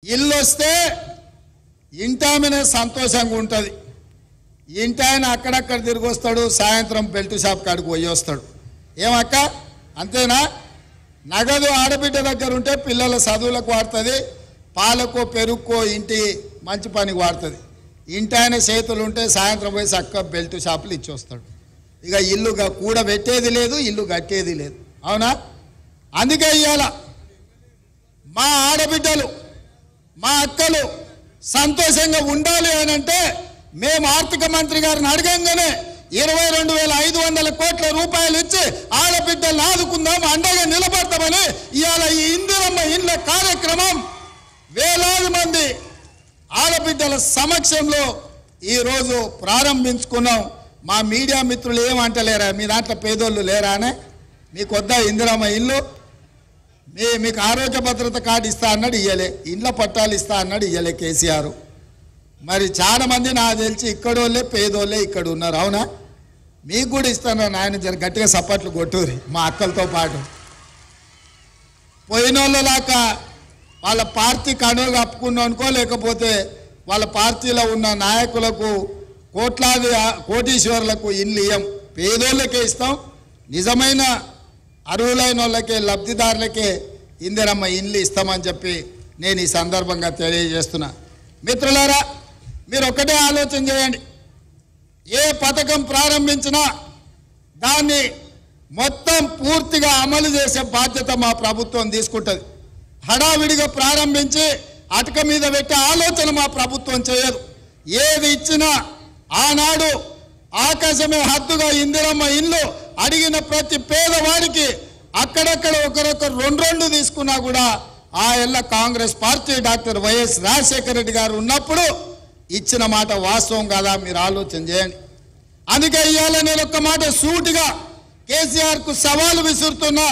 ఇల్లు వస్తే ఇంటామనే సంతోషంగా ఉంటుంది. ఇంటాయన అక్కడక్కడ తిరిగి వస్తాడు, సాయంత్రం బెల్ట్ షాప్ కాడికి పోయి వస్తాడు. ఏమక్క అంతేనా? నగదు ఆడబిడ్డ దగ్గర ఉంటే పిల్లల చదువులకు వాడుతుంది, పాలకో పెరుగుకో ఇంటి మంచి పనికి వాడుతుంది. ఇంటాయన చేతులు ఉంటే సాయంత్రం పోయి చక్క బెల్ట్ షాపులు ఇచ్చి వస్తాడు. ఇక ఇల్లు కూడబెట్టేది లేదు, ఇల్లు కట్టేది లేదు. అవునా? అందుకే ఇవాళ మా ఆడబిడ్డలు మా అక్కలు సంతోషంగా ఉండాలి అని అంటే మేము ఆర్థిక మంత్రి గారిని అడగంగానే 22,500 కోట్ల రూపాయలు ఇచ్చి ఆడబిడ్డలను ఆదుకుందాం, అండగా నిలబడతామని ఇవాళ ఈ ఇందిరమ్మ ఇండ్ల కార్యక్రమం వేలాది మంది ఆడబిడ్డల సమక్షంలో ఈరోజు ప్రారంభించుకున్నాం. మా మీడియా మిత్రులు ఏమంటలేరా, మీ దాంట్లో పేదోళ్ళు లేరా అనే? మీకు వద్దా ఇందిరమ్మ ఇల్లు? మీకు ఆరోగ్య భద్రత కార్డు ఇస్తా అన్నాడు, ఇయ్యలే. ఇండ్ల పట్టాలు ఇస్తా అన్నాడు, ఇయ్యలే కేసీఆర్. మరి చాలా మంది నాకు తెలిసి ఇక్కడోళ్ళే పేదోళ్ళే ఇక్కడ ఉన్నారు. అవునా? మీకు కూడా ఇస్తాను నాయన, జర గట్టిగా సప్పట్లు కొట్టూరి మా అక్కలతో పాటు. పోయినోళ్ళలాగా వాళ్ళ పార్టీ కనుగ కప్పుకున్నాం అనుకో, లేకపోతే వాళ్ళ పార్టీలో ఉన్న నాయకులకు కోట్లాది కోటీశ్వరులకు ఇల్లు ఇయ్యం, పేదోళ్ళకే ఇస్తాం. నిజమైన అర్హులైన వాళ్ళకే, లబ్ధిదారులకే ఇందిరమ్మ ఇల్లు ఇస్తామని చెప్పి నేను ఈ సందర్భంగా తెలియజేస్తున్నా. మిత్రులారా, మీరు ఒక్కటే ఆలోచన చేయండి. ఏ పథకం ప్రారంభించినా దాన్ని మొత్తం పూర్తిగా అమలు చేసే బాధ్యత మా ప్రభుత్వం తీసుకుంటుంది. హడావిడిగా ప్రారంభించి అటక మీద పెట్టే ఆలోచన మా ప్రభుత్వం చేయదు. ఏది ఇచ్చినా ఆనాడు ఆకాశమే హద్దుగా ఇందిరమ్మ ఇల్లు అడిగిన ప్రతి పేదవాడికి అక్కడక్కడ ఒకరొకరు 2 తీసుకున్నా కూడా ఆ ఎల్ల Congress party doctor YS Rajasekhara Reddy గారు ఉన్నప్పుడు ఇచ్చిన మాట వాస్తవం కదా, మీరు ఆలోచన చేయండి. అందుకే ఇవాళ నేను ఒక్క మాట సూటిగా కేసీఆర్కు సవాలు విసురుతున్నా.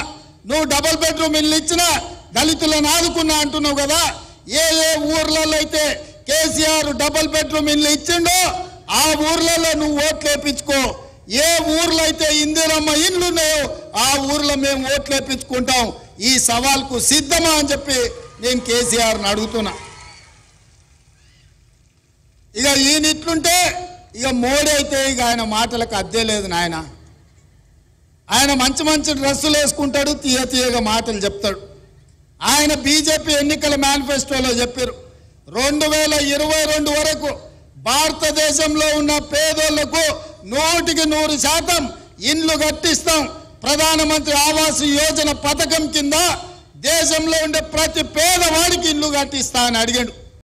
నువ్వు డబుల్ బెడ్రూమ్ ఇల్లు ఇచ్చినా దళితులను ఆదుకున్నా అంటున్నావు కదా. ఏ ఊర్లలో అయితే కేసీఆర్ డబుల్ బెడ్రూమ్ ఇల్లు ఇచ్చిండో ఆ ఊర్లలో నువ్వు ఓట్లు వేయించుకో. ఏ ఊర్లో అయితే ఇందిరమ్మ ఇల్లు ఉన్నాయో ఆ ఊర్లో మేము ఓట్లు వేయించుకుంటాం. ఈ సవాల్కు సిద్ధమా అని చెప్పి నేను కేసీఆర్ని అడుగుతున్నా. ఇక ఈయన ఇట్లుంటే ఇక మోడీ అయితే ఇక ఆయన మాటలకు అద్దే లేదు నాయన. ఆయన మంచి మంచి డ్రెస్సులు వేసుకుంటాడు, తీయగా మాటలు చెప్తాడు. ఆయన బీజేపీ ఎన్నికల మేనిఫెస్టోలో చెప్పారు 2022 వరకు భారతదేశంలో ఉన్న పేదోళ్లకు 100% ఇండ్లు కట్టిస్తాం. ప్రధానమంత్రి ఆవాస్ యోజన పథకం కింద దేశంలో ఉండే ప్రతి పేదవాడికి ఇల్లు కట్టిస్తా అని అడిగాడు.